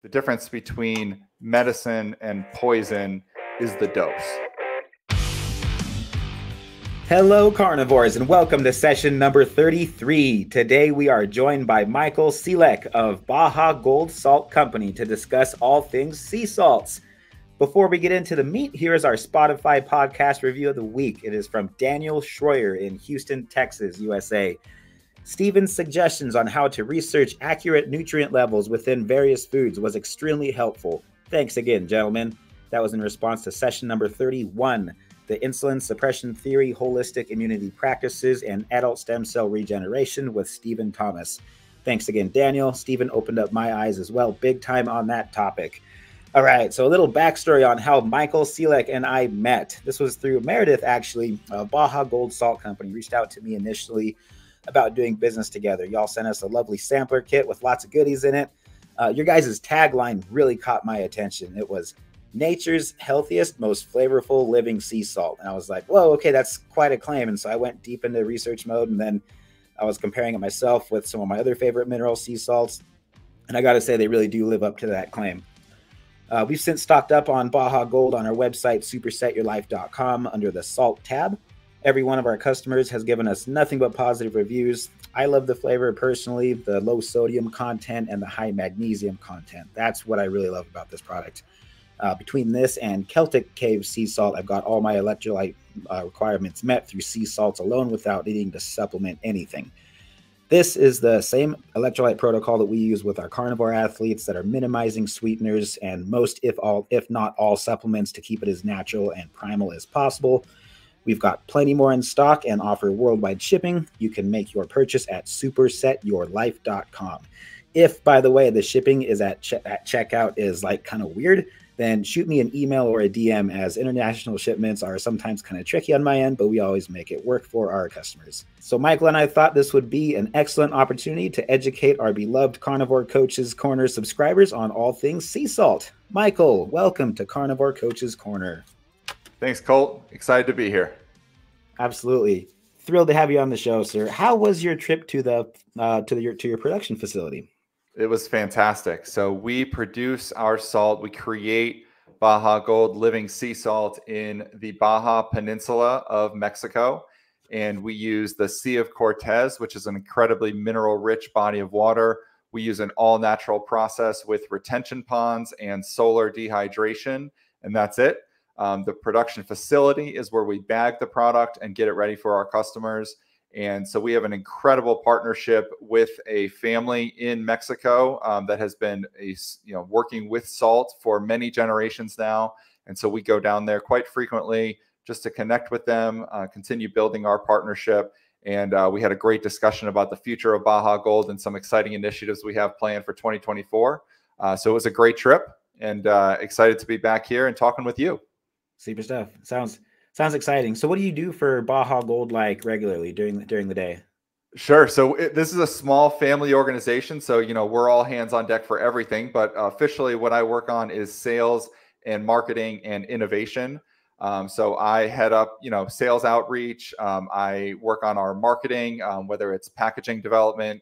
The difference between medicine and poison is the dose. Hello, carnivores, and welcome to session number 33. Today, we are joined by Michael Sileck of Baja Gold Salt Company to discuss all things sea salts. Before we get into the meat, here is our Spotify podcast review of the week. It is from Daniel Schroyer in Houston, Texas, USA. Steven's suggestions on how to research accurate nutrient levels within various foods was extremely helpful. Thanks again, gentlemen. That was in response to session number 31, the insulin suppression theory, holistic immunity practices, and adult stem cell regeneration with Stephen Thomas. Thanks again, Daniel. Stephen opened up my eyes as well, big time on that topic. All right, so a little backstory on how Michael Sileck and I met. This was through Meredith, actually. Baja Gold Salt Company reached out to me initially about doing business together. Y'all sent us a lovely sampler kit with lots of goodies in it. Your guys' tagline really caught my attention. It was nature's healthiest, most flavorful living sea salt. And I was like, whoa, okay, that's quite a claim. And so I went deep into research mode, and then I was comparing it myself with some of my other favorite mineral sea salts. And I got to say, they really do live up to that claim. We've since stocked up on Baja Gold on our website, supersetyourlife.com, under the Salt tab. Every one of our customers has given us nothing but positive reviews. I love the flavor personally, the low sodium content and the high magnesium content. That's what I really love about this product. Between this and Celtic Cave sea salt, I've got all my electrolyte requirements met through sea salts alone without needing to supplement anything. This is the same electrolyte protocol that we use with our carnivore athletes that are minimizing sweeteners and most, if not all, supplements to keep it as natural and primal as possible. We've got plenty more in stock and offer worldwide shipping. You can make your purchase at supersetyourlife.com. If, by the way, the shipping is at checkout is like kind of weird, then shoot me an email or a DM, as international shipments are sometimes kind of tricky on my end, but we always make it work for our customers. So Michael and I thought this would be an excellent opportunity to educate our beloved Carnivore Coaches Corner subscribers on all things sea salt. Michael, welcome to Carnivore Coaches Corner. Thanks, Colt. Excited to be here. Absolutely. Thrilled to have you on the show, sir. How was your trip to your production facility? It was fantastic. So we produce our salt. We create Baja Gold living sea salt in the Baja Peninsula of Mexico. And we use the Sea of Cortez, which is an incredibly mineral-rich body of water. We use an all-natural process with retention ponds and solar dehydration, and that's it. The production facility is where we bag the product and get it ready for our customers. And so we have an incredible partnership with a family in Mexico that has been working with salt for many generations now. And so we go down there quite frequently just to connect with them, continue building our partnership. And we had a great discussion about the future of Baja Gold and some exciting initiatives we have planned for 2024. So it was a great trip, and excited to be back here and talking with you. Super stuff. Sounds exciting. So what do you do for Baja Gold like regularly during the day? Sure. So this is a small family organization. So, we're all hands on deck for everything. But officially what I work on is sales and marketing and innovation. So I head up, sales outreach. I work on our marketing, whether it's packaging development.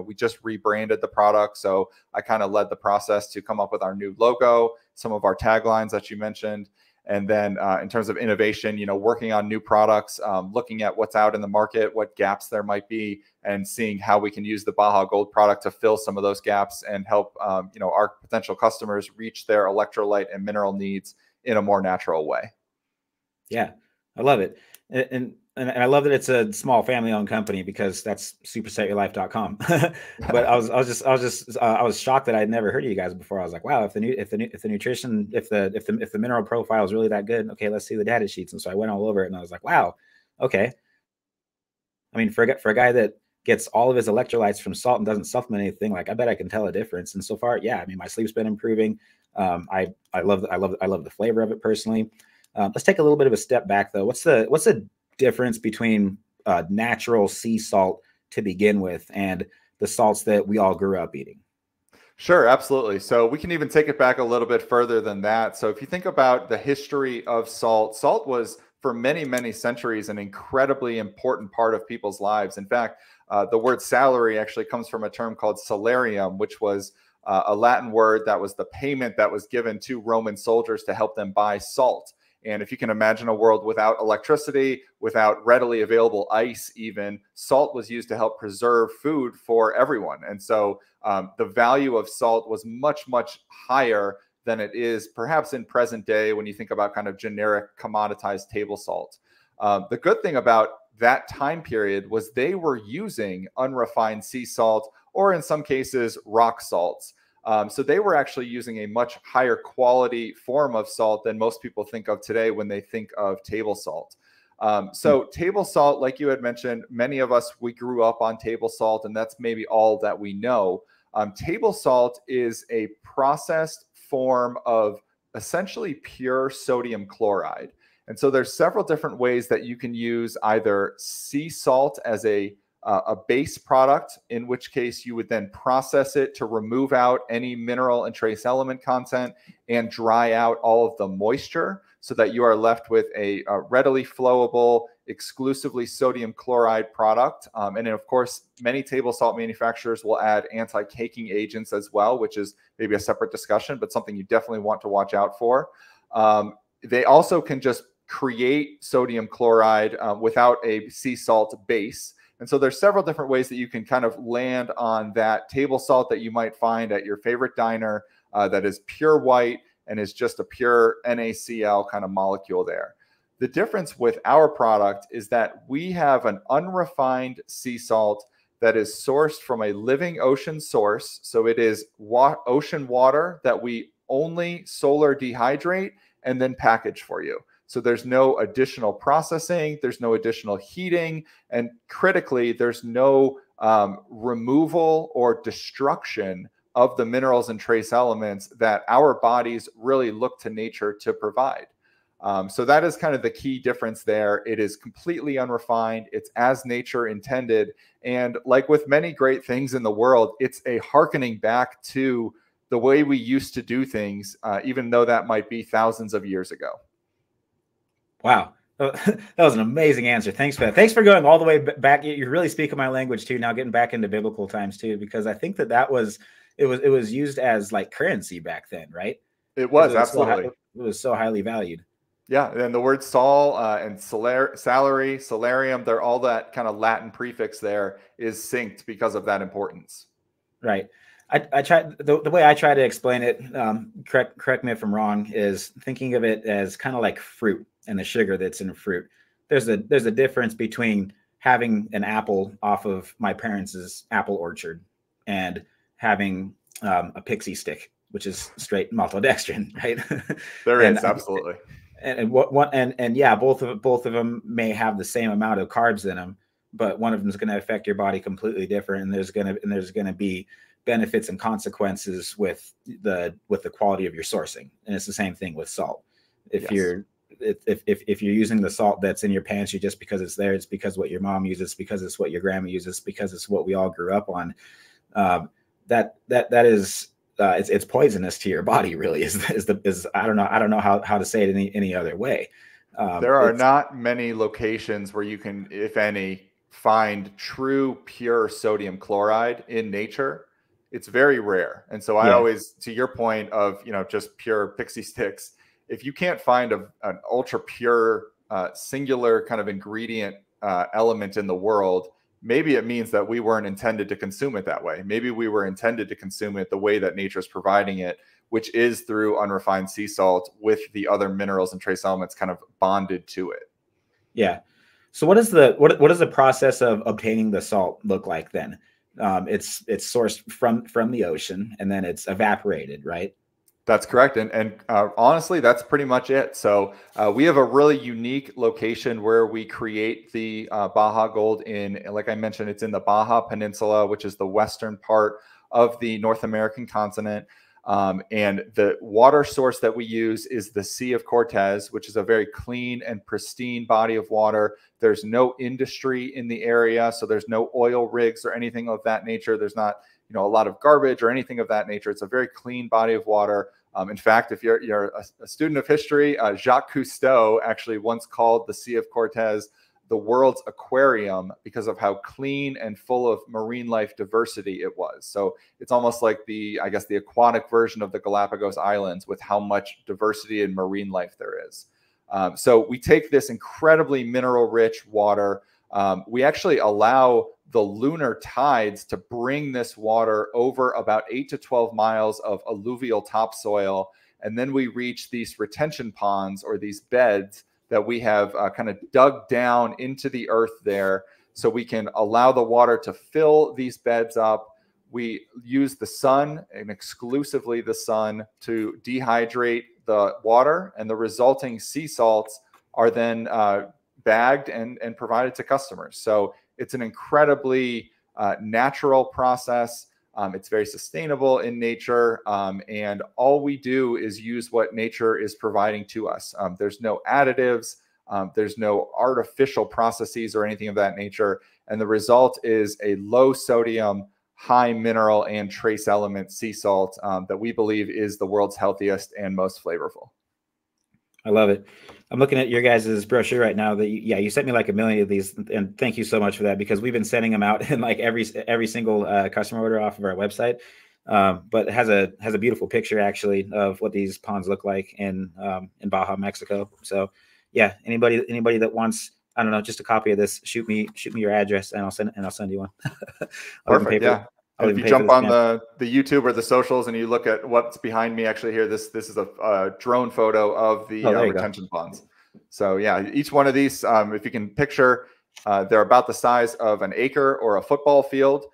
We just rebranded the product. So I kind of led the process to come up with our new logo, some of our taglines that you mentioned. And then in terms of innovation, working on new products, looking at what's out in the market, what gaps there might be, and seeing how we can use the Baja Gold product to fill some of those gaps and help, our potential customers reach their electrolyte and mineral needs in a more natural way. Yeah, I love it. And I love that it's a small family-owned company, because that's supersetyourlife.com. But I was shocked that I'd never heard of you guys before. I was like, wow, if the nutrition, if the mineral profile is really that good, okay, let's see the data sheets. And so I went all over it, and I was like, wow, okay. I mean, for a guy that gets all of his electrolytes from salt and doesn't supplement anything, like, I bet I can tell a difference. And so far, yeah, I mean, my sleep's been improving. I love the flavor of it personally. Let's take a little bit of a step back though. What's the difference between natural sea salt to begin with and the salts that we all grew up eating? Sure, absolutely. So we can even take it back a little bit further than that. So if you think about the history of salt, salt was for many, many centuries an incredibly important part of people's lives. In fact, the word salary actually comes from a term called salarium, which was a Latin word that was the payment that was given to Roman soldiers to help them buy salt. And if you can imagine a world without electricity, without readily available ice even, salt was used to help preserve food for everyone. And so the value of salt was much, much higher than it is perhaps in present day when you think about kind of generic commoditized table salt. The good thing about that time period was they were using unrefined sea salt, or in some cases, rock salts. So they were actually using a much higher quality form of salt than most people think of today when they think of table salt. So table salt, like you had mentioned, many of us, we grew up on table salt, and that's maybe all that we know. Table salt is a processed form of essentially pure sodium chloride. And so there's several different ways that you can use either sea salt as a base product, in which case you would then process it to remove out any mineral and trace element content and dry out all of the moisture so that you are left with a readily flowable, exclusively sodium chloride product. And then, of course, many table salt manufacturers will add anti-caking agents as well, which is maybe a separate discussion, but something you definitely want to watch out for. They also can just create sodium chloride without a sea salt base. And so there's several different ways that you can kind of land on that table salt that you might find at your favorite diner that is pure white and is just a pure NaCl kind of molecule there. The difference with our product is that we have an unrefined sea salt that is sourced from a living ocean source. So it is ocean water that we only solar dehydrate and then package for you. So there's no additional processing, there's no additional heating, and critically, there's no removal or destruction of the minerals and trace elements that our bodies really look to nature to provide. So that is kind of the key difference there. It is completely unrefined. It's as nature intended. And like with many great things in the world, it's a hearkening back to the way we used to do things, even though that might be thousands of years ago. Wow. That was an amazing answer. Thanks for that. Thanks for going all the way back. You're really speaking my language too, now getting back into biblical times too, because I think that was used as like currency back then, right? It was, absolutely. It was so highly valued. Yeah, and the word sol and salary, salarium, they're all that kind of Latin prefix there is synced because of that importance. Right. I try the way I try to explain it, correct me if I'm wrong, is thinking of it as kind of like fruit and the sugar that's in fruit. There's a difference between having an apple off of my parents' apple orchard and having a pixie stick, which is straight maltodextrin, right? There is, absolutely. And yeah, both of them may have the same amount of carbs in them, but one of them is going to affect your body completely different, and there's going to be benefits and consequences with the quality of your sourcing. And it's the same thing with salt. If you're using the salt that's in your pantry just because it's there, it's because what your mom uses, because it's what your grandma uses, because it's what we all grew up on. That is it's poisonous to your body, really. Is I don't know how to say it any other way. There are not many locations where you can, if any, find true pure sodium chloride in nature. It's very rare. And so I always, to your point of, just pure pixie sticks, if you can't find an ultra pure singular kind of ingredient element in the world, maybe it means that we weren't intended to consume it that way. Maybe we were intended to consume it the way that nature's providing it, which is through unrefined sea salt with the other minerals and trace elements kind of bonded to it. Yeah. So what does the process of obtaining the salt look like then? It's sourced from the ocean, and then it's evaporated, right? That's correct. And honestly, that's pretty much it. So we have a really unique location where we create the Baja Gold in, like I mentioned, it's in the Baja Peninsula, which is the western part of the North American continent. And the water source that we use is the Sea of Cortez, which is a very clean and pristine body of water. There's no industry in the area, so there's no oil rigs or anything of that nature. There's not, a lot of garbage or anything of that nature. It's a very clean body of water. In fact, if you're a student of history, Jacques Cousteau actually once called the Sea of Cortez the world's aquarium because of how clean and full of marine life diversity it was. So it's almost like I guess the aquatic version of the Galapagos Islands with how much diversity in marine life there is. So we take this incredibly mineral-rich water. We actually allow the lunar tides to bring this water over about 8 to 12 miles of alluvial topsoil. And then we reach these retention ponds, or these beds that we have kind of dug down into the earth there, so we can allow the water to fill these beds up. We use the sun, and exclusively the sun, to dehydrate the water, and the resulting sea salts are then bagged and provided to customers. So it's an incredibly natural process. It's very sustainable in nature, and all we do is use what nature is providing to us. There's no additives, there's no artificial processes or anything of that nature, and the result is a low sodium, high mineral and trace element sea salt that we believe is the world's healthiest and most flavorful. I love it. I'm looking at your guys' brochure right now. That you sent me like 1 million of these, and thank you so much for that, because we've been sending them out in like every single customer order off of our website. But it has a beautiful picture actually of what these ponds look like in Baja, Mexico. So yeah, anybody that wants, I don't know, just a copy of this, shoot me your address and I'll send you one. Perfect. Yeah. If you jump on the YouTube or the socials and you look at what's behind me, actually here, this is a drone photo of the retention ponds. So yeah, each one of these, if you can picture, they're about the size of an acre or a football field.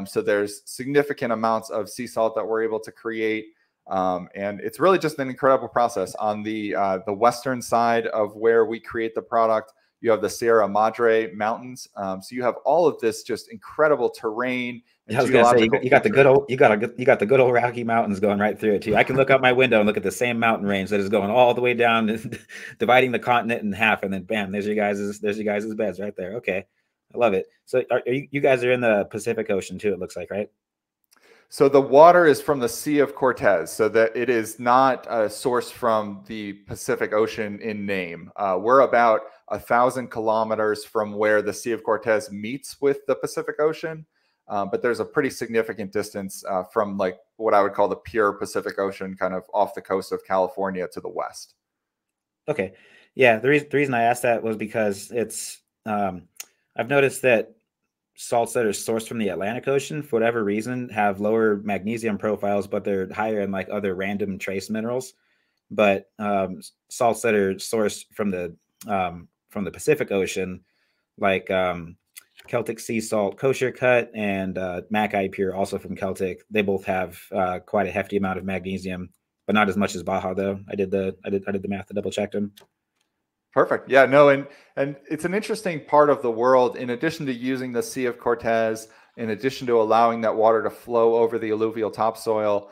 So there's significant amounts of sea salt that we're able to create. And it's really just an incredible process. On the western side of where we create the product, you have the Sierra Madre Mountains. So you have all of this just incredible terrain. I was gonna say you got the good old Rocky Mountains going right through it too. I can look out my window and look at the same mountain range that is going all the way down, dividing the continent in half, and then bam, there's your guys' beds right there. Okay, I love it. So you guys are in the Pacific Ocean too, it looks like, right? So the water is from the Sea of Cortez, so that it is not sourced from the Pacific Ocean in name. We're about 1,000 kilometers from where the Sea of Cortez meets with the Pacific Ocean. But there's a pretty significant distance from like what I would call the pure Pacific Ocean, kind of off the coast of California to the west. Okay. Yeah. The reason I asked that was because it's, I've noticed that salts that are sourced from the Atlantic Ocean, for whatever reason, have lower magnesium profiles, but they're higher in like other random trace minerals. But salts that are sourced from the Pacific Ocean, like Celtic sea salt, kosher cut, and Mackay pure, also from Celtic, they both have quite a hefty amount of magnesium, but not as much as Baja though. I did the math to double check them. Perfect. Yeah, no, and it's an interesting part of the world. In addition to using the Sea of Cortez, in addition to allowing that water to flow over the alluvial topsoil,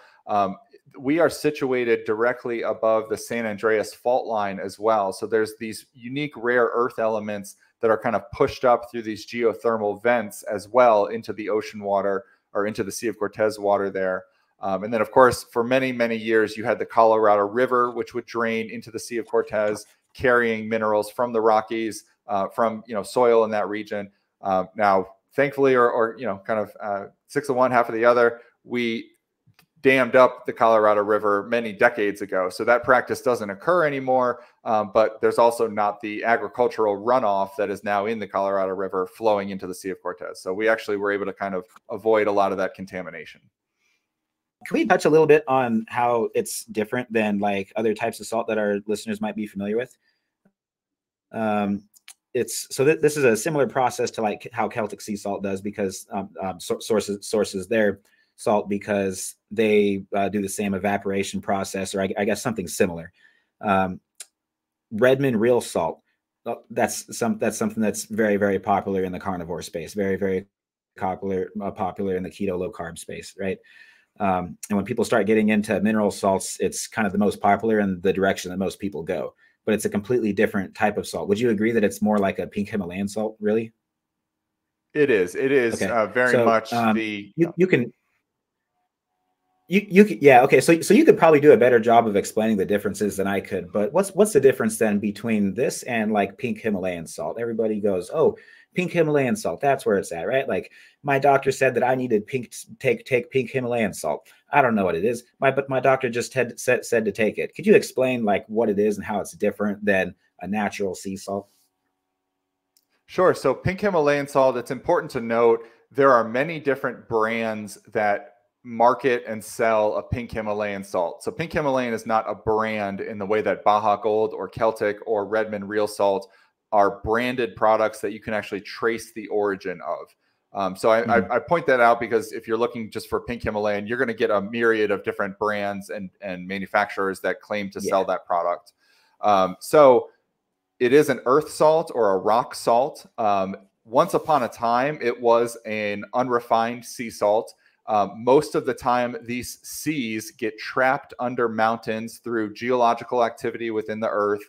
we are situated directly above the San Andreas fault line as well. So there's these unique rare earth elements that are kind of pushed up through these geothermal vents as well into the ocean water, or into the Sea of Cortez water there. And then, of course, for many, many years, you had the Colorado River, which would drain into the Sea of Cortez, carrying minerals from the Rockies, from soil in that region. Now, thankfully, or kind of 6 of one, half of the other, we dammed up the Colorado River many decades ago. So that practice doesn't occur anymore, but there's also not the agricultural runoff that is now in the Colorado River flowing into the Sea of Cortez. So we actually were able to kind of avoid a lot of that contamination. Can we touch a little bit on how it's different than like other types of salt that our listeners might be familiar with? This is a similar process to like how Celtic sea salt does, because sources their salt because they do the same evaporation process, or I guess something similar. REDMOND Real Salt, that's something that's very, very popular in the carnivore space, very, very popular in the keto low carb space, right? And when people start getting into mineral salts, it's kind of the most popular in the direction that most people go, but it's a completely different type of salt. Would you agree that it's more like a pink Himalayan salt, really? It is. It is okay. Very much you can. Yeah, okay. So you could probably do a better job of explaining the differences than I could. But what's the difference then between this and like pink Himalayan salt? Everybody goes, oh, pink Himalayan salt, that's where it's at, right? Like my doctor said that I needed take pink Himalayan salt. I don't know what it is. But my doctor just said to take it. Could you explain like what it is and how it's different than a natural sea salt? Sure. So pink Himalayan salt, it's important to note there are many different brands that market and sell a pink Himalayan salt. So pink Himalayan is not a brand in the way that Baja Gold or Celtic or REDMOND Real Salt are branded products that you can actually trace the origin of. I point that out because if you're looking just for pink Himalayan, you're going to get a myriad of different brands and manufacturers that claim to sell that product. So it is an earth salt or a rock salt. Once upon a time, it was an unrefined sea salt. Most of the time, these seas get trapped under mountains through geological activity within the earth,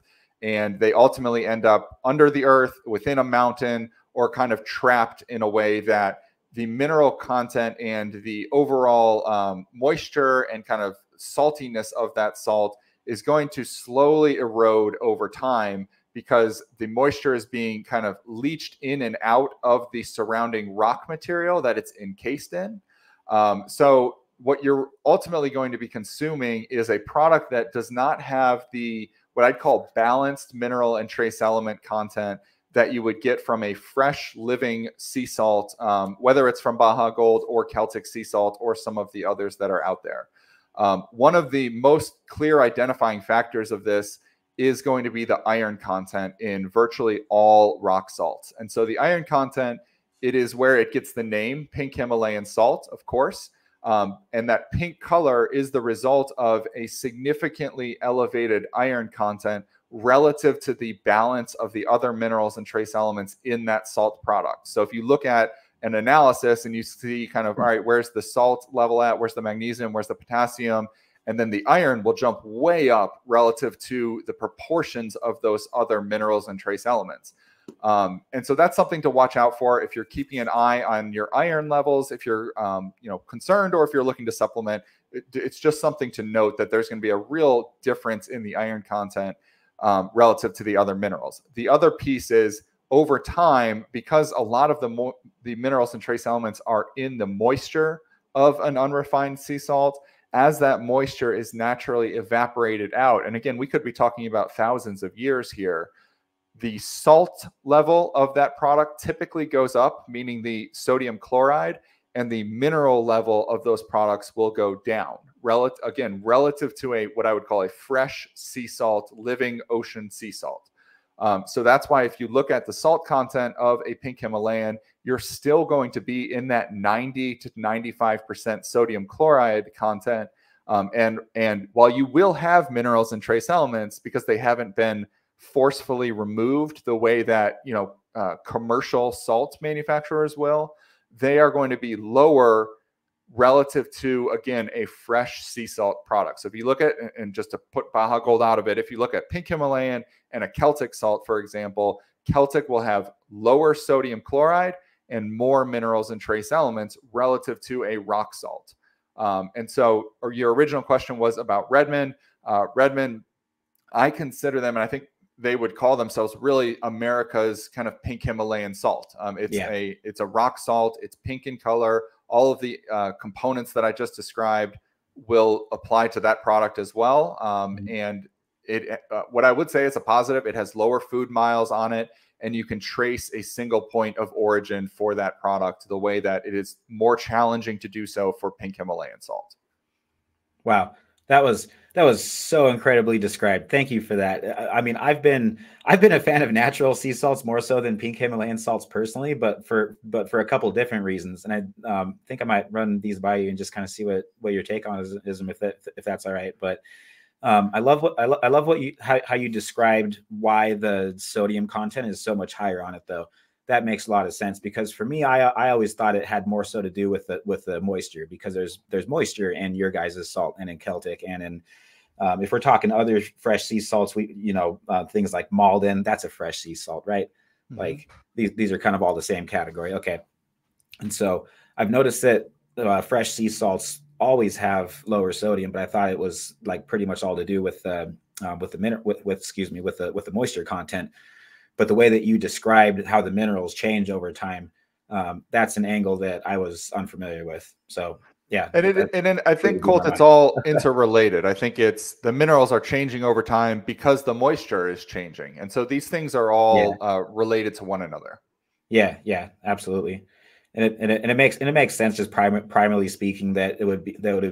and they ultimately end up under the earth within a mountain or kind of trapped in a way that the mineral content and the overall moisture and kind of saltiness of that salt is going to slowly erode over time because the moisture is being kind of leached in and out of the surrounding rock material that it's encased in. So what you're ultimately going to be consuming is a product that does not have the what I'd call balanced mineral and trace element content that you would get from a fresh living sea salt, whether it's from Baja Gold or Celtic sea salt or some of the others that are out there. One of the most clear identifying factors of this is going to be the iron content in virtually all rock salts. And so the iron content, it is where it gets the name pink Himalayan salt, of course. And that pink color is the result of a significantly elevated iron content relative to the balance of the other minerals and trace elements in that salt product. So if you look at an analysis and you see kind of, all right, where's the salt level at? Where's the magnesium? Where's the potassium? And then the iron will jump way up relative to the proportions of those other minerals and trace elements. And so that's something to watch out for if you're keeping an eye on your iron levels, if you're concerned, or if you're looking to supplement. It's just something to note that there's going to be a real difference in the iron content relative to the other minerals. The other piece is over time, because a lot of the minerals and trace elements are in the moisture of an unrefined sea salt, as that moisture is naturally evaporated out, and again, we could be talking about thousands of years here, the salt level of that product typically goes up, meaning the sodium chloride, and the mineral level of those products will go down, relative to what I would call a fresh sea salt, living ocean sea salt. So that's why if you look at the salt content of a pink Himalayan, you're still going to be in that 90 to 95% sodium chloride content. And while you will have minerals and trace elements because they haven't been forcefully removed the way that commercial salt manufacturers will, they are going to be lower relative to, again, a fresh sea salt product. So if you look at, and just to put Baja Gold out of it, if you look at pink Himalayan and a Celtic salt, for example, Celtic will have lower sodium chloride and more minerals and trace elements relative to a rock salt. And so your original question was about REDMOND. REDMOND, I consider them, and I think they would call themselves really America's kind of pink Himalayan salt. It's a rock salt. It's pink in color. All of the components that I just described will apply to that product as well. And what I would say is a positive, it has lower food miles on it, and you can trace a single point of origin for that product the way that it is more challenging to do so for pink Himalayan salt. Wow. That was so incredibly described. Thank you for that. I mean, I've been a fan of natural sea salts more so than pink Himalayan salts personally, but for a couple of different reasons. And I think I might run these by you and just kind of see what your take on is, if that's all right. But I love how you described why the sodium content is so much higher on it, though. That makes a lot of sense, because for me, I always thought it had more so to do with the moisture, because there's moisture in your guys' salt and in Celtic, and in if we're talking other fresh sea salts, things like MALDON, that's a fresh sea salt, right? Mm-hmm. Like these are kind of all the same category. Okay. And so I've noticed that fresh sea salts always have lower sodium, but I thought it was like pretty much all to do with the moisture content. But the way that you described how the minerals change over time, that's an angle that I was unfamiliar with. So yeah. And then I think, Colt, it's all interrelated. I think it's the minerals are changing over time because the moisture is changing. And so these things are all related to one another. Yeah, yeah, absolutely. And it makes sense, just primarily speaking, that it would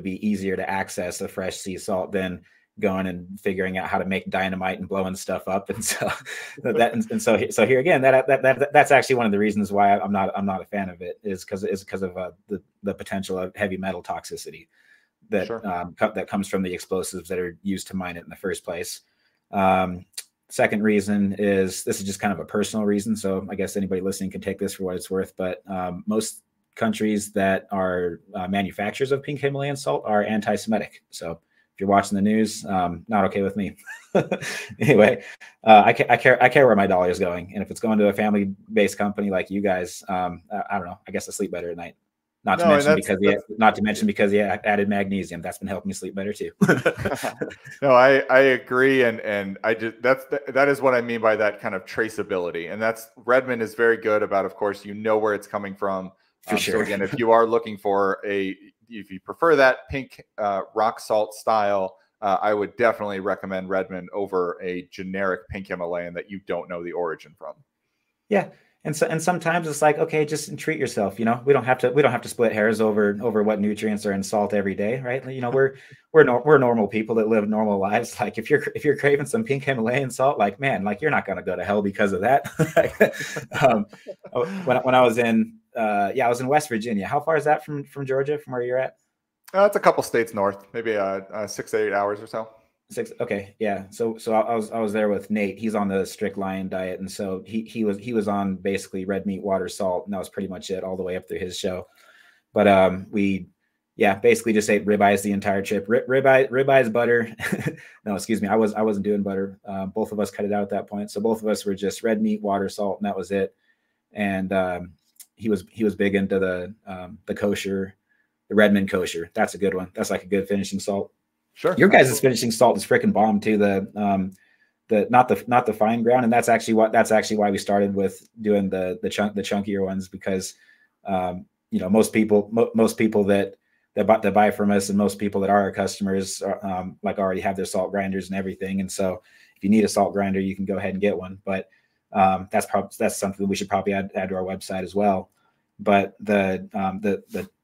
be easier to access a fresh sea salt than going and figuring out how to make dynamite and blowing stuff up. And so so here again, that's actually one of the reasons why I'm not a fan of it, is because of the potential of heavy metal toxicity that that comes from the explosives that are used to mine it in the first place. Second reason is, this is just kind of a personal reason, so I guess anybody listening can take this for what it's worth, but most countries that are manufacturers of pink Himalayan salt are anti-Semitic. So if you're watching the news, not okay with me. Anyway, I care where my dollar is going, and if it's going to a family-based company like you guys, I don't know. I guess I sleep better at night. Not to mention because he added magnesium. That's been helping me sleep better too. No, I agree, and that is what I mean by that kind of traceability, and that's REDMOND is very good about. Of course, you know where it's coming from. For sure. So again, if you are looking for if you prefer that pink rock salt style, I would definitely recommend REDMOND over a generic pink Himalayan that you don't know the origin from. Yeah. And sometimes it's like, okay, just treat yourself. You know, we don't have to split hairs over what nutrients are in salt every day, right? You know, we're normal people that live normal lives. Like if you're craving some pink Himalayan salt, like, man, like you're not going to go to hell because of that. When I was in I was in West Virginia. How far is that from Georgia, from where you're at? It's a couple states north, maybe 6 to 8 hours or so. Okay, yeah. So I was there with Nate. He's on the strict lion diet, and so he was on basically red meat, water, salt, and that was pretty much it all the way up through his show. But we basically just ate ribeyes the entire trip. Ribeyes, butter. No, excuse me. I wasn't doing butter. Both of us cut it out at that point. So both of us were just red meat, water, salt, and that was it. And he was big into the kosher, the REDMOND kosher. That's a good one. That's like a good finishing salt. Sure. Your guys' finishing salt is freaking bomb too. Not the fine ground, and that's actually why we started with doing the chunkier ones, because you know, most people that buy from us, and most people that are our customers like already have their salt grinders and everything. And so if you need a salt grinder, you can go ahead and get one. But that's something that we should probably add to our website as well. But the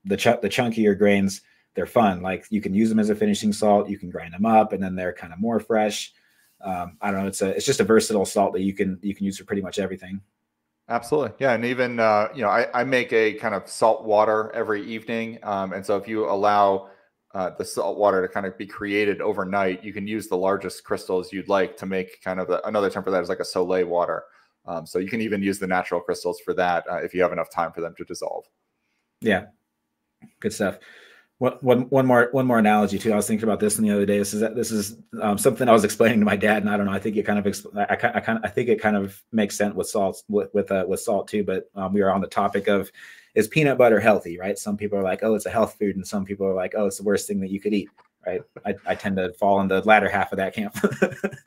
chunkier grains, they're fun. Like you can use them as a finishing salt. You can grind them up, and then they're kind of more fresh. I don't know. It's just a versatile salt that you can use for pretty much everything. Absolutely, yeah. And even you know, I make a kind of salt water every evening, and so if you allow the salt water to kind of be created overnight, you can use the largest crystals you'd like to make kind of another term for that is like a Soleil water. So you can even use the natural crystals for that if you have enough time for them to dissolve. Yeah, good stuff. One more analogy too. I was thinking about this the other day. This is something I was explaining to my dad, and I don't know. I think it kind of makes sense with salt with salt too. But we are on the topic of, is peanut butter healthy? Right? Some people are like, oh, it's a health food, and some people are like, oh, it's the worst thing that you could eat. Right? I tend to fall in the latter half of that camp.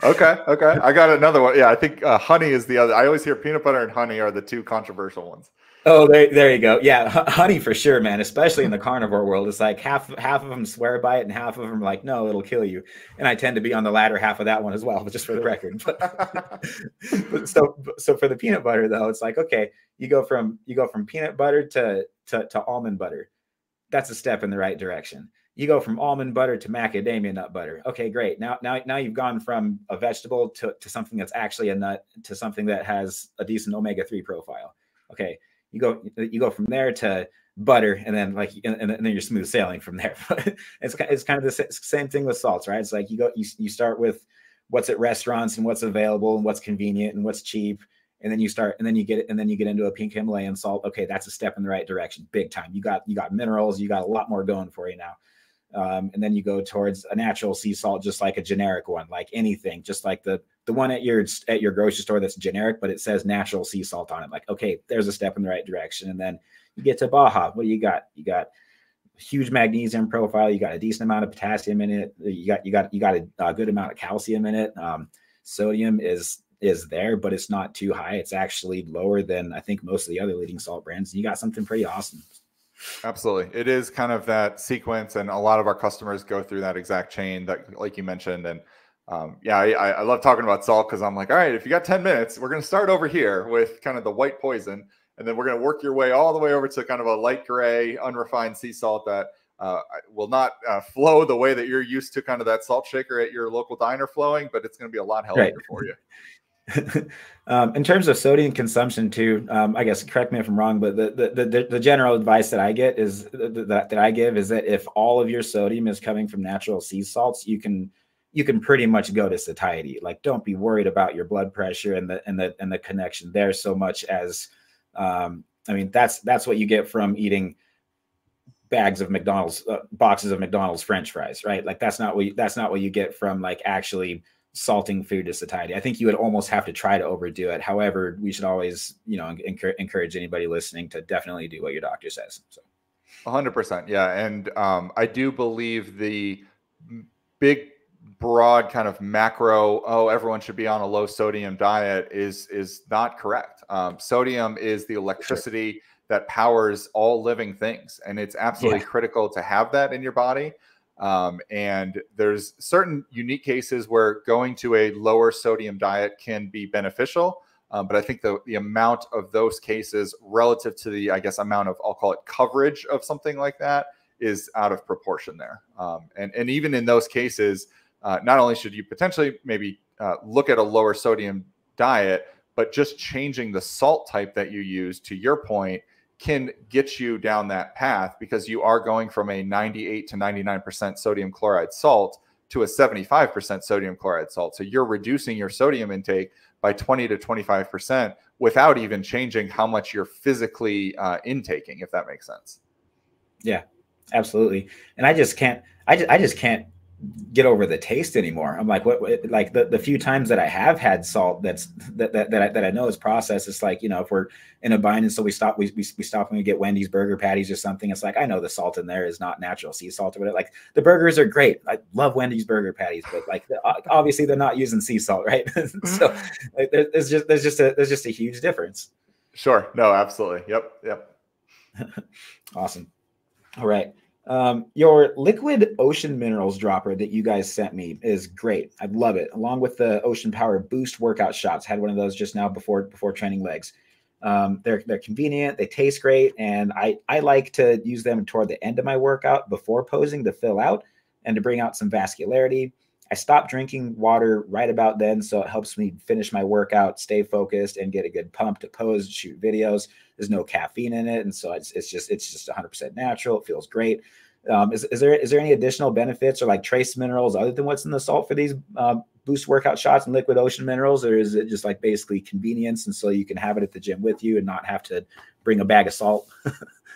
Okay. I got another one. Yeah, I think honey is the other. I always hear peanut butter and honey are the two controversial ones. Oh, there you go. Yeah, honey for sure, man. Especially in the carnivore world, it's like half of them swear by it, and half of them are like, no, it'll kill you. And I tend to be on the latter half of that one as well, but just for the record. But so for the peanut butter though, it's like, okay, you go from peanut butter to almond butter. That's a step in the right direction. You go from almond butter to macadamia nut butter. Okay, great. Now you've gone from a vegetable to something that's actually a nut, to something that has a decent omega-3 profile. Okay. You go from there to butter, and then then you're smooth sailing from there. it's kind of the same thing with salts, right? It's like you start with what's at restaurants and what's available and what's convenient and what's cheap, and then you get into a pink Himalayan salt. Okay, that's a step in the right direction, big time. You got minerals, you got a lot more going for you now. And then you go towards a natural sea salt, just like a generic one, like anything, just like the one at your grocery store that's generic, but it says natural sea salt on it. Like, okay, there's a step in the right direction. And then you get to Baja. What do you got? You got huge magnesium profile. You got a decent amount of potassium in it. You got a good amount of calcium in it. Sodium is there, but it's not too high. It's actually lower than I think most of the other leading salt brands. And you got something pretty awesome. Absolutely. It is kind of that sequence, and a lot of our customers go through that exact chain that, like you mentioned. And yeah, I love talking about salt because I'm like, all right, if you got 10 minutes, we're going to start over here with kind of the white poison, and then we're going to work your way all the way over to kind of a light gray, unrefined sea salt that will not flow the way that you're used to, kind of that salt shaker at your local diner flowing, but it's going to be a lot healthier for you. In terms of sodium consumption too, I guess, correct me if I'm wrong, but the general advice that I get is that I give is that if all of your sodium is coming from natural sea salts, you can pretty much go to satiety. Like, don't be worried about your blood pressure and the connection there so much as, I mean, that's what you get from eating bags of McDonald's, boxes of McDonald's French fries, right? Like, that's not what you get from like actually salting food to satiety. I think you would almost have to try to overdo it. However, we should always, encourage anybody listening to definitely do what your doctor says. So 100%. Yeah. And I do believe the big, broad kind of macro, everyone should be on a low sodium diet is not correct. Sodium is the electricity that powers all living things. And it's absolutely critical to have that in your body. And there's certain unique cases where going to a lower sodium diet can be beneficial. But I think the amount of those cases relative to the, I guess, amount of, I'll call it coverage of something like that is out of proportion there. And even in those cases, not only should you potentially maybe look at a lower sodium diet, but just changing the salt type that you use, to your point, can get you down that path, because you are going from a 98 to 99% sodium chloride salt to a 75% sodium chloride salt. So you're reducing your sodium intake by 20 to 25% without even changing how much you're physically intaking, if that makes sense. Yeah, absolutely. And I just can't get over the taste anymore. I'm like, what like the few times that I have had salt that I know is processed, it's like, if we're in a bind and so we stop when we get Wendy's burger patties or something, it's like, I know the salt in there is not natural sea salt or whatever. Like, the burgers are great. I love Wendy's burger patties, but like, obviously they're not using sea salt, right? So like, there's just a huge difference. Sure. No, absolutely. Yep. Awesome. All right. Your liquid ocean minerals dropper that you guys sent me is great. I love it. Along with the Ocean Power Boost workout shots. Had one of those just now before training legs. They're convenient. They taste great. And I like to use them toward the end of my workout before posing to fill out and to bring out some vascularity. I stopped drinking water right about then, so it helps me finish my workout, stay focused, and get a good pump to pose, shoot videos. There's no caffeine in it, and so it's just 100% natural. It feels great. Is there any additional benefits or like trace minerals other than what's in the salt for these boost workout shots and liquid ocean minerals, or is it just like basically convenience, and so you can have it at the gym with you and not have to bring a bag of salt?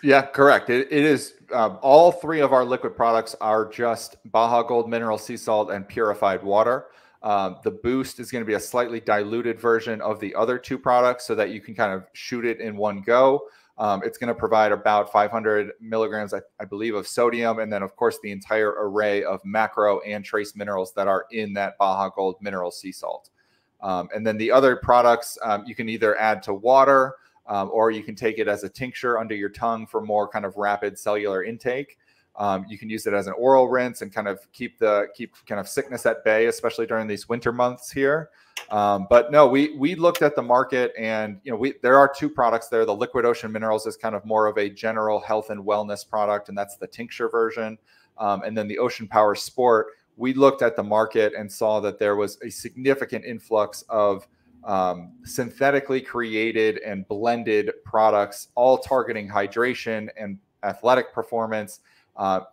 Yeah, correct. It is all three of our liquid products are just Baja Gold mineral sea salt and purified water. The boost is going to be a slightly diluted version of the other two products so that you can kind of shoot it in one go. It's going to provide about 500 milligrams, I believe, of sodium. And then, of course, the entire array of macro and trace minerals that are in that Baja Gold mineral sea salt. And then the other products, you can either add to water or you can take it as a tincture under your tongue for more kind of rapid cellular intake. You can use it as an oral rinse and kind of keep kind of sickness at bay, especially during these winter months here. But no, we looked at the market, and there are two products there. The liquid ocean minerals is kind of more of a general health and wellness product, and that's the tincture version. And then the Ocean Power Sport, we looked at the market and saw that there was a significant influx of synthetically created and blended products, all targeting hydration and athletic performance.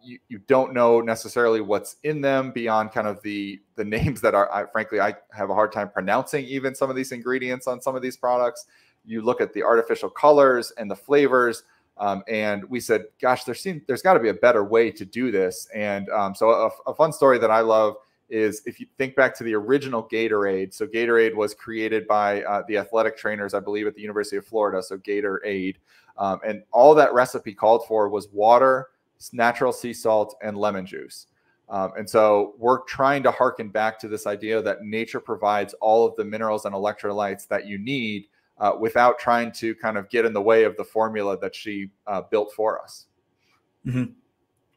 You don't know necessarily what's in them beyond kind of the names that are, frankly, I have a hard time pronouncing even some of these ingredients on some of these products. You look at the artificial colors and the flavors, and we said, gosh, there's got to be a better way to do this. And so a fun story that I love is if you think back to the original Gatorade. So Gatorade was created by the athletic trainers, I believe, at the University of Florida. So Gatorade. And all that recipe called for was water, natural sea salt, and lemon juice. And so we're trying to harken back to this idea that nature provides all of the minerals and electrolytes that you need without trying to kind of get in the way of the formula that she built for us. Mm-hmm.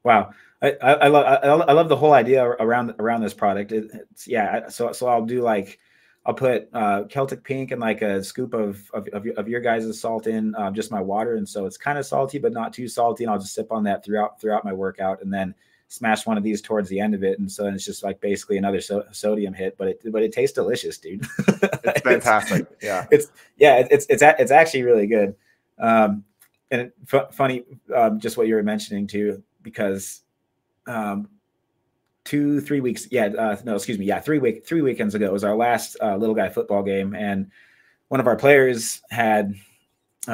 Wow. I love the whole idea around this product. So I'll do like, I'll put Celtic Pink and like a scoop of your guys' salt in just my water, and so it's kind of salty but not too salty, and I'll just sip on that throughout my workout, and then smash one of these towards the end of it, and so then it's just like basically another sodium hit, but it tastes delicious, dude. It's fantastic. It's actually really good. And funny, just what you were mentioning too, because 3 weekends ago was our last little guy football game, and one of our players had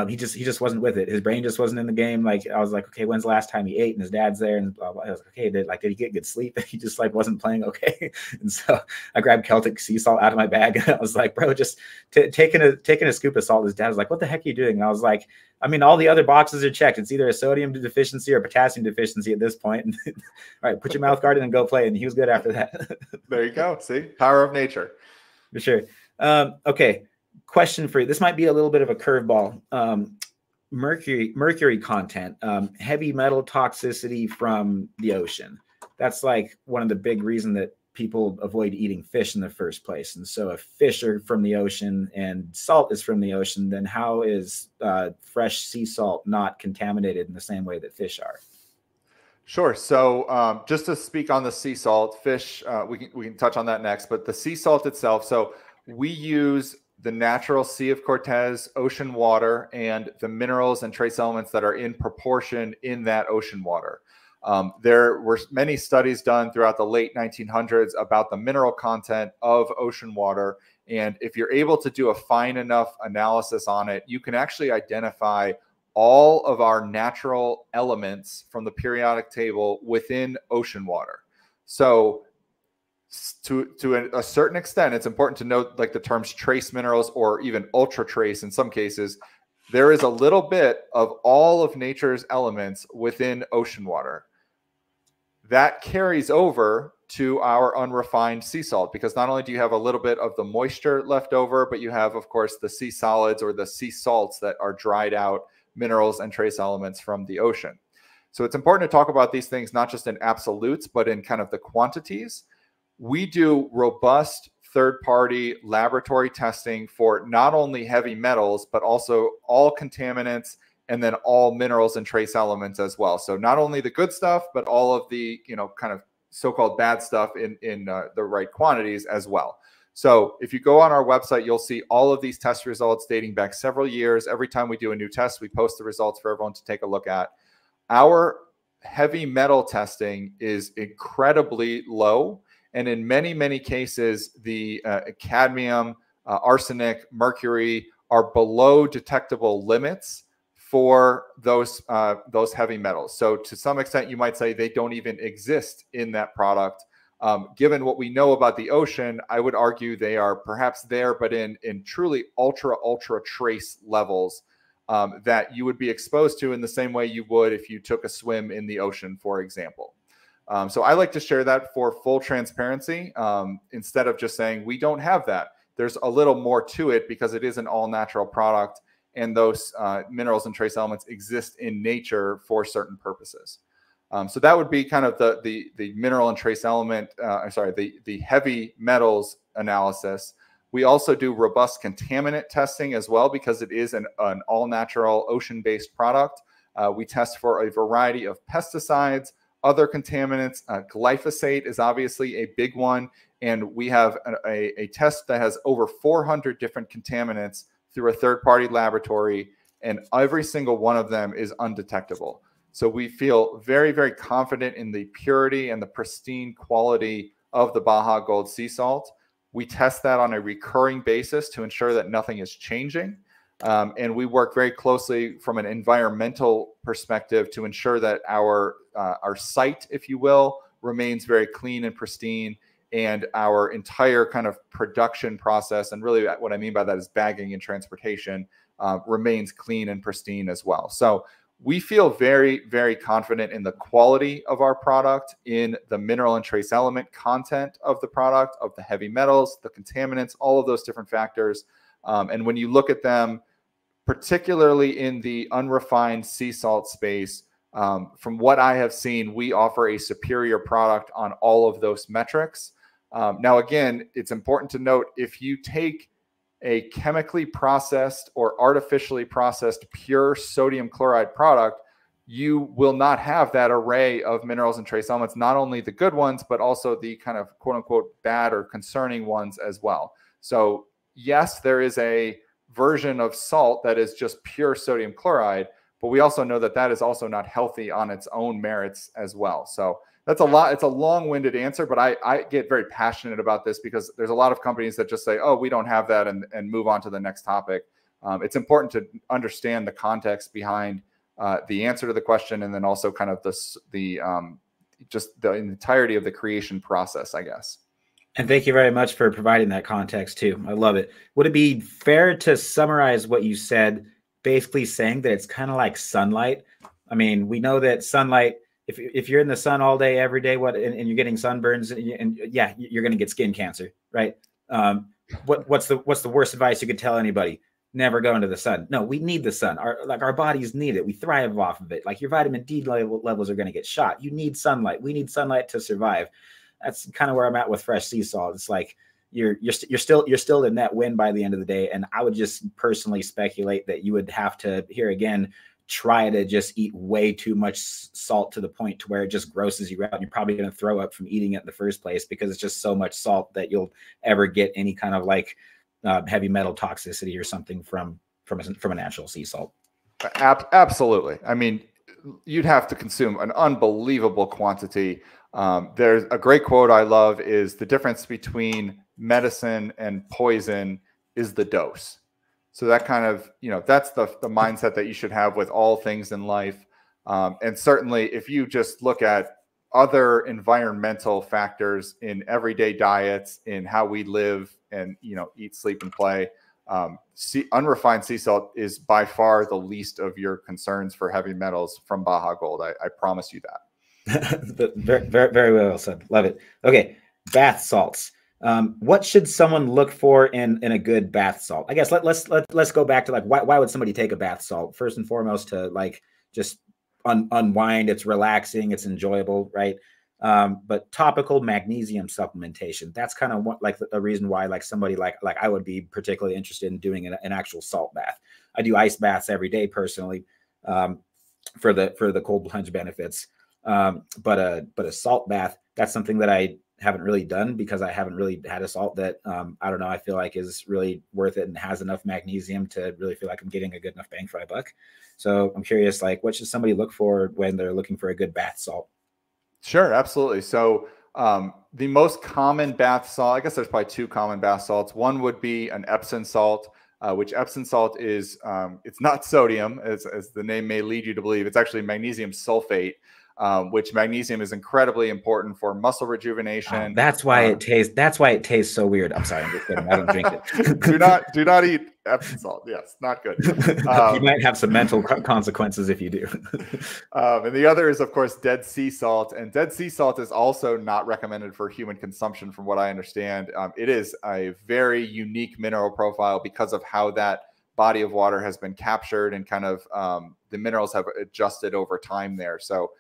he just wasn't with it. His brain just wasn't in the game. Like, I was like, okay, when's the last time he ate? And his dad's there, and blah, blah. I was like, okay, did he get good sleep? He just like wasn't playing okay. And so I grabbed Celtic sea salt out of my bag, and I was like, bro, just taking a scoop of salt. His dad was like, what the heck are you doing? And I was like, I mean, all the other boxes are checked. It's either a sodium deficiency or potassium deficiency at this point. All right, put your mouth guard in and go play. And he was good after that. There you go. See, power of nature. For sure. Okay. Question for you. This might be a little bit of a curveball. Mercury content, heavy metal toxicity from the ocean. That's like one of the big reasons that people avoid eating fish in the first place. And so if fish are from the ocean and salt is from the ocean, then how is fresh sea salt not contaminated in the same way that fish are? Sure. So just to speak on the sea salt, fish, we can touch on that next, but the sea salt itself. So we use the natural Sea of Cortez ocean water and the minerals and trace elements that are in proportion in that ocean water. There were many studies done throughout the late 1900s about the mineral content of ocean water. And if you're able to do a fine enough analysis on it, you can actually identify all of our natural elements from the periodic table within ocean water. So to a certain extent, it's important to note, like the terms trace minerals or even ultra trace in some cases, there is a little bit of all of nature's elements within ocean water. That carries over to our unrefined sea salt, because not only do you have a little bit of the moisture left over, but you have, of course, the sea solids or the sea salts that are dried out minerals and trace elements from the ocean. So it's important to talk about these things not just in absolutes, but in kind of the quantities. We do robust third-party laboratory testing for not only heavy metals, but also all contaminants and then all minerals and trace elements as well. So not only the good stuff, but all of the, kind of so-called bad stuff in the right quantities as well. So if you go on our website, you'll see all of these test results dating back several years. Every time we do a new test, we post the results for everyone to take a look at. Our heavy metal testing is incredibly low. And in many, many cases, the cadmium, arsenic, mercury are below detectable limits for those heavy metals. So to some extent, you might say they don't even exist in that product. Given what we know about the ocean, I would argue they are perhaps there, but in truly ultra trace levels that you would be exposed to in the same way you would if you took a swim in the ocean, for example. So I like to share that for full transparency instead of just saying we don't have that. There's a little more to it because it is an all-natural product, and those minerals and trace elements exist in nature for certain purposes. So that would be kind of the mineral and trace element, the heavy metals analysis. We also do robust contaminant testing as well, because it is an all-natural ocean-based product. We test for a variety of pesticides, other contaminants. Glyphosate is obviously a big one. And we have a test that has over 400 different contaminants through a third-party laboratory, and every single one of them is undetectable. So we feel very, very confident in the purity and the pristine quality of the Baja Gold sea salt. We test that on a recurring basis to ensure that nothing is changing. And we work very closely from an environmental perspective to ensure that our site, if you will, remains very clean and pristine, and our entire kind of production process, and really what I mean by that is bagging and transportation, remains clean and pristine as well. So we feel very, very confident in the quality of our product, in the mineral and trace element content of the product, of the heavy metals, the contaminants, all of those different factors. And when you look at them, particularly in the unrefined sea salt space, from what I have seen, we offer a superior product on all of those metrics. Now, again, it's important to note, if you take a chemically processed or artificially processed pure sodium chloride product, you will not have that array of minerals and trace elements, not only the good ones, but also the kind of quote unquote bad or concerning ones as well. So yes, there is a version of salt that is just pure sodium chloride, but we also know that that is also not healthy on its own merits as well. So that's a lot. It's a long-winded answer, but I get very passionate about this because there's a lot of companies that just say, oh, we don't have that, and move on to the next topic. It's important to understand the context behind the answer to the question, and then also kind of just the entirety of the creation process, I guess. And thank you very much for providing that context too. I love it. Would it be fair to summarize what you said, basically saying that it's kind of like sunlight? I mean, we know that sunlight, if you're in the sun all day, every day, and you're getting sunburns, and yeah, you're going to get skin cancer, right? What's the worst advice you could tell anybody? Never go into the sun. No, we need the sun. Our bodies need it. We thrive off of it. Like, your vitamin D levels are going to get shot. You need sunlight. We need sunlight to survive. That's kind of where I'm at with fresh sea salt. It's like you're still in that win by the end of the day. And I would just personally speculate that you would have to, here again, try to just eat way too much salt to the point to where it just grosses you out. And you're probably going to throw up from eating it in the first place, because it's just so much salt that you'll ever get any kind of like heavy metal toxicity or something from a natural sea salt. Absolutely. I mean, you'd have to consume an unbelievable quantity. There's a great quote I love, is the difference between medicine and poison is the dose. So that kind of, that's the mindset that you should have with all things in life. And certainly if you just look at other environmental factors in everyday diets, in how we live and, eat, sleep, and play, unrefined sea salt is by far the least of your concerns for heavy metals from Baja Gold. I promise you that. very, very, very well said. Love it. Okay. Bath salts. What should someone look for in a good bath salt? I guess let's go back to like, why would somebody take a bath salt? First and foremost, to like just unwind. It's relaxing. It's enjoyable, right? But topical magnesium supplementation, that's kind of like the reason why like somebody like I would be particularly interested in doing an actual salt bath. I do ice baths every day personally, for the cold plunge benefits. But a salt bath, that's something that I haven't really done, because I haven't really had a salt that I don't know, I feel like is really worth it and has enough magnesium to really feel like I'm getting a good enough bang for my buck. So I'm curious, like, what should somebody look for when they're looking for a good bath salt? Sure, absolutely. So the most common bath salt, I guess there's probably two common bath salts. One would be an Epsom salt, which Epsom salt is, it's not sodium, as the name may lead you to believe. It's actually magnesium sulfate, which magnesium is incredibly important for muscle rejuvenation. That's why it tastes so weird. I'm sorry, I'm just kidding. I don't drink it. do not eat Epsom salt. Yes, not good. You might have some mental consequences if you do. And the other is, of course, Dead Sea salt. And Dead Sea salt is also not recommended for human consumption, from what I understand. It is a very unique mineral profile because of how that body of water has been captured, and kind of the minerals have adjusted over time there. So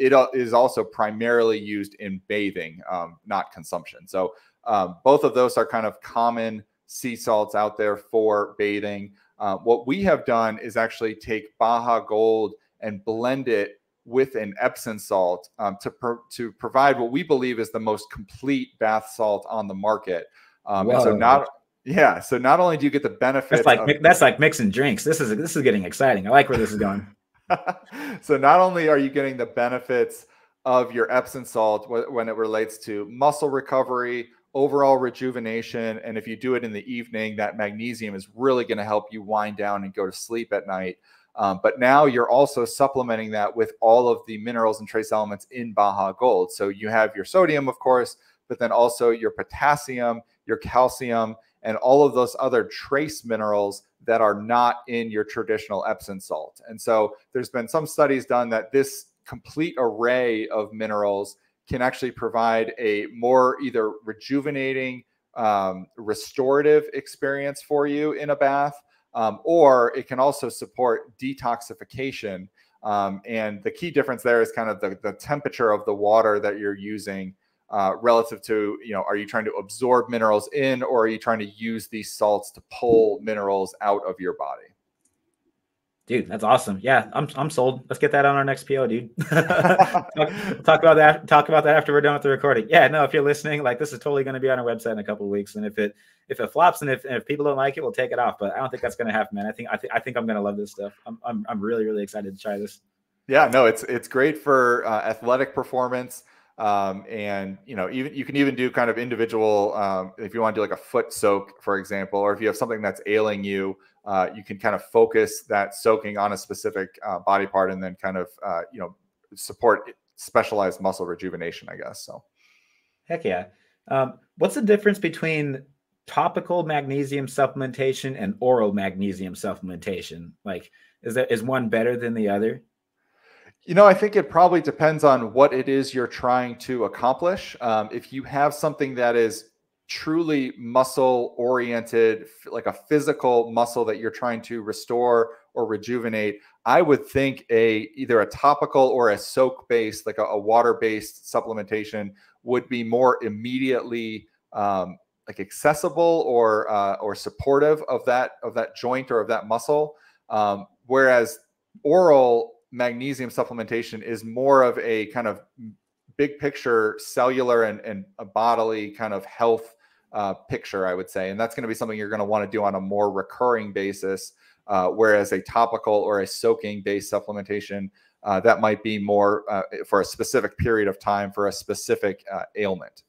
it is also primarily used in bathing, not consumption. So both of those are kind of common sea salts out there for bathing. What we have done is actually take Baja Gold and blend it with an Epsom salt to provide what we believe is the most complete bath salt on the market. So not only do you get the benefits, that's like mixing drinks. This is getting exciting. I like where this is going. So not only are you getting the benefits of your Epsom salt when it relates to muscle recovery, overall rejuvenation, and if you do it in the evening, that magnesium is really going to help you wind down and go to sleep at night. But now you're also supplementing that with all of the minerals and trace elements in Baja Gold. So you have your sodium, of course, but then also your potassium, your calcium, and all of those other trace minerals that are not in your traditional Epsom salt. And so there's been some studies done that this complete array of minerals can actually provide a more either rejuvenating, restorative experience for you in a bath, or it can also support detoxification. And the key difference there is kind of the temperature of the water that you're using relative to, are you trying to absorb minerals in, or are you trying to use these salts to pull minerals out of your body? Dude, that's awesome. Yeah, I'm sold. Let's get that on our next PO, dude. talk about that. Talk about that after we're done with the recording. Yeah, no, if you're listening, like, this is totally going to be on our website in a couple of weeks. And if it flops and if people don't like it, we'll take it off. But I don't think that's going to happen, man. I think I'm going to love this stuff. I'm really, really excited to try this. Yeah, no, it's great for athletic performance. And even you can even do kind of individual, if you want to do like a foot soak, for example, or if you have something that's ailing you, you can kind of focus that soaking on a specific body part, and then kind of support specialized muscle rejuvenation, I guess. So heck yeah. What's the difference between topical magnesium supplementation and oral magnesium supplementation? Like, is one better than the other? I think it probably depends on what it is you're trying to accomplish. If you have something that is truly muscle oriented, like a physical muscle that you're trying to restore or rejuvenate, I would think either a topical or a soak based, like a water based supplementation would be more immediately like accessible or supportive of that joint or of that muscle. Whereas oral magnesium supplementation is more of a kind of big picture cellular and a bodily kind of health picture, I would say. And that's going to be something you're going to want to do on a more recurring basis. Whereas a topical or a soaking based supplementation, that might be more for a specific period of time for a specific ailment.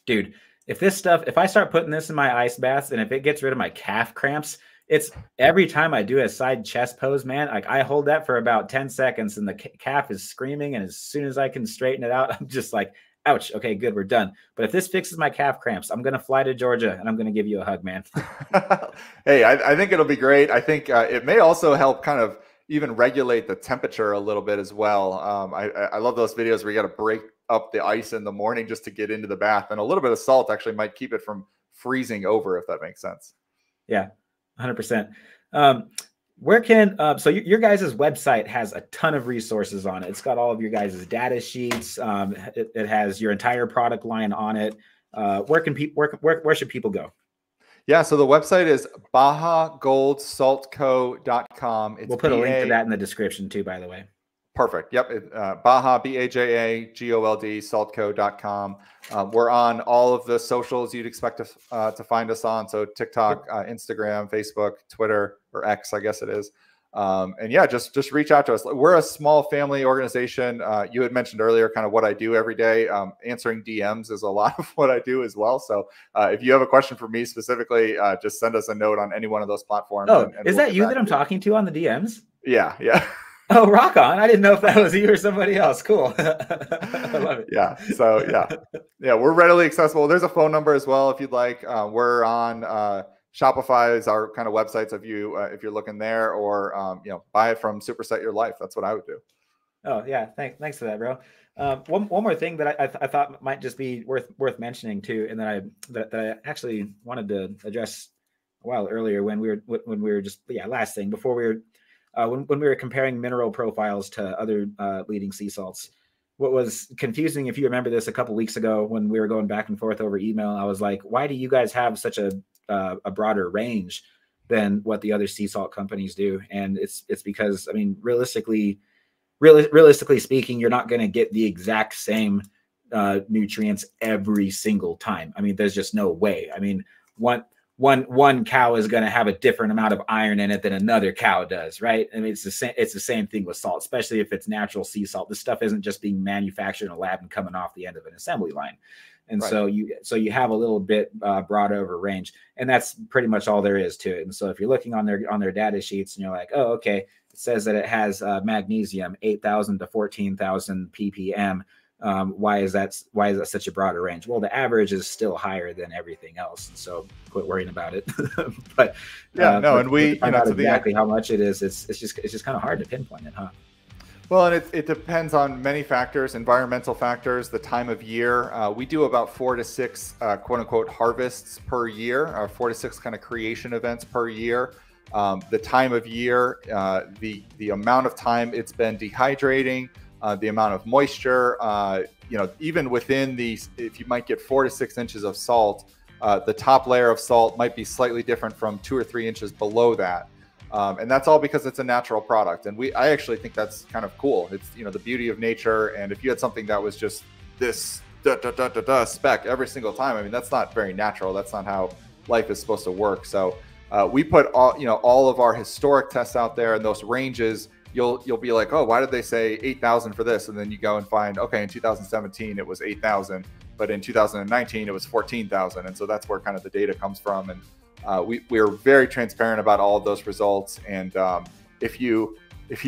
Dude, if I start putting this in my ice baths and if it gets rid of my calf cramps, it's every time I do a side chest pose, man, like I hold that for about 10 seconds and the calf is screaming. And as soon as I can straighten it out, I'm just like, ouch. Okay, good. We're done. But if this fixes my calf cramps, I'm going to fly to Georgia and I'm going to give you a hug, man. Hey, I think it'll be great. I think it may also help kind of even regulate the temperature a little bit as well. I love those videos where you got to break up the ice in the morning just to get into the bath. And a little bit of salt actually might keep it from freezing over, if that makes sense. Yeah. 100%. Where can so your guys' website has a ton of resources on it. It's got all of your guys' data sheets. It has your entire product line on it. Where should people go? Yeah, so the website is bajagoldsaltco.com. We'll put a link to that in the description too, by the way. Perfect. Yep. Baja, BAJAGOLD, saltco.com. We're on all of the socials you'd expect to find us on. So TikTok, Instagram, Facebook, Twitter, or X, I guess it is. And yeah, just reach out to us. We're a small family organization. You had mentioned earlier kind of what I do every day. Answering DMs is a lot of what I do as well. So if you have a question for me specifically, just send us a note on any one of those platforms. Oh, and is that you that I'm talking to on the DMs? Yeah. Oh, rock on. I didn't know if that was you or somebody else. Cool. I love it. Yeah. So yeah, we're readily accessible. There's a phone number as well if you'd like. We're on Shopify is our kind of websites if you're looking there, or buy it from Superset Your Life. That's what I would do. Oh yeah, thanks for that, bro. One more thing that I thought might just be worth mentioning too, and that I actually wanted to address a while earlier when we were just last thing before we were. When we were comparing mineral profiles to other leading sea salts, what was confusing, if you remember this a couple of weeks ago when we were going back and forth over email, I was like, why do you guys have such a broader range than what the other sea salt companies do? And it's because, I mean, realistically speaking, you're not going to get the exact same nutrients every single time. I mean, there's just no way. I mean, one cow is going to have a different amount of iron in it than another cow does, right? I mean, it's the same thing with salt, especially if it's natural sea salt. This stuff isn't just being manufactured in a lab and coming off the end of an assembly line. And right. so you have a little bit broad over range, and that's pretty much all there is to it. And so if you're looking on their data sheets and you're like, oh, okay, it says that it has magnesium 8,000 to 14,000 ppm. Why is that such a broader range? Well, the average is still higher than everything else, so quit worrying about it. But yeah, no, and we find out exactly how much it is. It's just kind of hard to pinpoint it, huh? Well, and it depends on many factors, environmental factors, the time of year. We do about 4 to 6 quote unquote harvests per year, 4 to 6 kind of creation events per year. The time of year, the amount of time it's been dehydrating, the amount of moisture, even within these, if you might get 4 to 6 inches of salt, the top layer of salt might be slightly different from 2 or 3 inches below that. And that's all because it's a natural product. And I actually think that's kind of cool. It's, the beauty of nature. And if you had something that was just this spec every single time, I mean, that's not very natural. That's not how life is supposed to work. So we put all of our historic tests out there, and those ranges, you'll be like, oh, why did they say 8,000 for this? And then you go and find, okay, in 2017, it was 8,000. But in 2019, it was 14,000. And so that's where kind of the data comes from. And we're very transparent about all of those results. And if you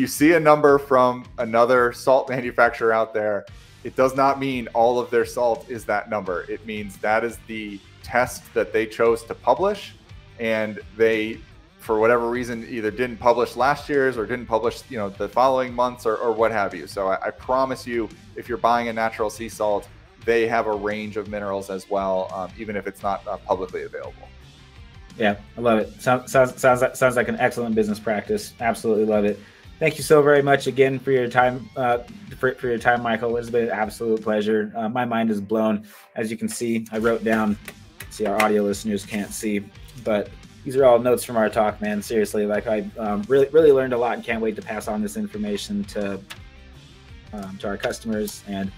see a number from another salt manufacturer out there, it does not mean all of their salt is that number. It means that is the test that they chose to publish, and they, for whatever reason, either didn't publish last year's or didn't publish the following months or what have you. So I promise you, if you're buying a natural sea salt, they have a range of minerals as well, even if it's not publicly available. Yeah, I love it. Sounds like an excellent business practice. Absolutely love it. Thank you so very much again for your time, for your time, Michael. It's been an absolute pleasure. My mind is blown. As you can see, I wrote down. See, our audio listeners can't see, but these are all notes from our talk, man. Seriously, like I really learned a lot, and can't wait to pass on this information to our customers. And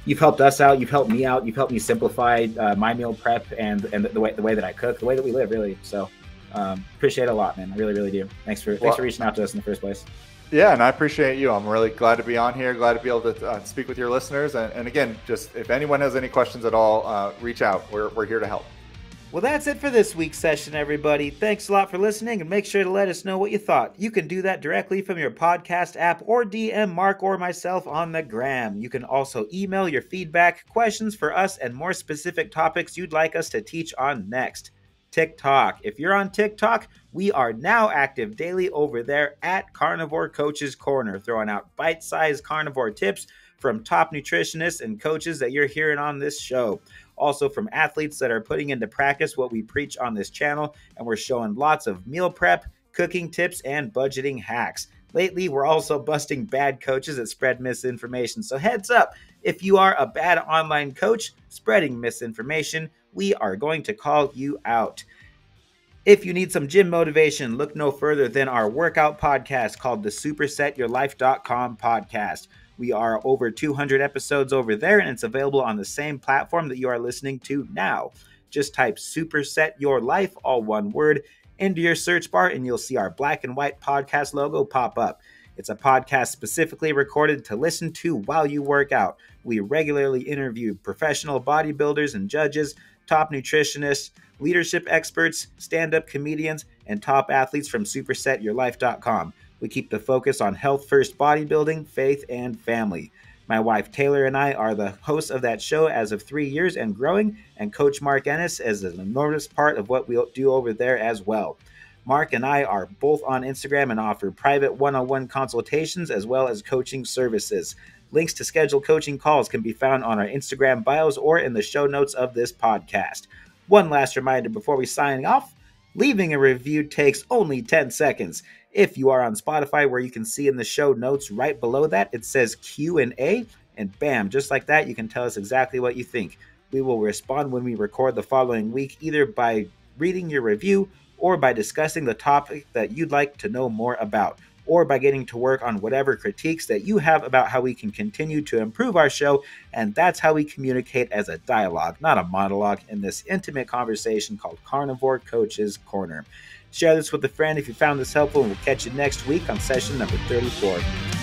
you've helped us out. You've helped me out. You've helped me simplify my meal prep and the way that I cook, the way that we live, really. So appreciate it a lot, man. I really do. Thanks for reaching out to us in the first place. Yeah, and I appreciate you. I'm really glad to be on here. Glad to be able to speak with your listeners. And again, just if anyone has any questions at all, reach out. We're here to help. Well, that's it for this week's session, everybody. Thanks a lot for listening, and make sure to let us know what you thought. You can do that directly from your podcast app or DM Mark or myself on the gram. You can also email your feedback, questions for us, and more specific topics you'd like us to teach on next. TikTok. If you're on TikTok, we are now active daily over there at Carnivore Coaches Corner, throwing out bite-sized carnivore tips from top nutritionists and coaches that you're hearing on this show. Also from athletes that are putting into practice what we preach on this channel, and we're showing lots of meal prep, cooking tips, and budgeting hacks. Lately, we're also busting bad coaches that spread misinformation. So heads up, if you are a bad online coach spreading misinformation, we are going to call you out. If you need some gym motivation, look no further than our workout podcast called the SupersetYourLife.com podcast. We are over 200 episodes over there, and it's available on the same platform that you are listening to now. Just type Superset Your Life, all one word, into your search bar, and you'll see our black and white podcast logo pop up. It's a podcast specifically recorded to listen to while you work out. We regularly interview professional bodybuilders and judges, top nutritionists, leadership experts, stand-up comedians, and top athletes from SupersetYourLife.com. We keep the focus on health-first bodybuilding, faith, and family. My wife Taylor and I are the hosts of that show as of 3 years and growing, and Coach Mark Ennis is an enormous part of what we do over there as well. Mark and I are both on Instagram and offer private one-on-one consultations as well as coaching services. Links to scheduled coaching calls can be found on our Instagram bios or in the show notes of this podcast. One last reminder before we sign off, leaving a review takes only 10 seconds. If you are on Spotify, where you can see in the show notes right below that, it says Q&A, and bam, just like that, you can tell us exactly what you think. We will respond when we record the following week, either by reading your review or by discussing the topic that you'd like to know more about, or by getting to work on whatever critiques that you have about how we can continue to improve our show. And that's how we communicate as a dialogue, not a monologue, in this intimate conversation called Carnivore Coaches Corner. Share this with a friend if you found this helpful, and we'll catch you next week on session number 34.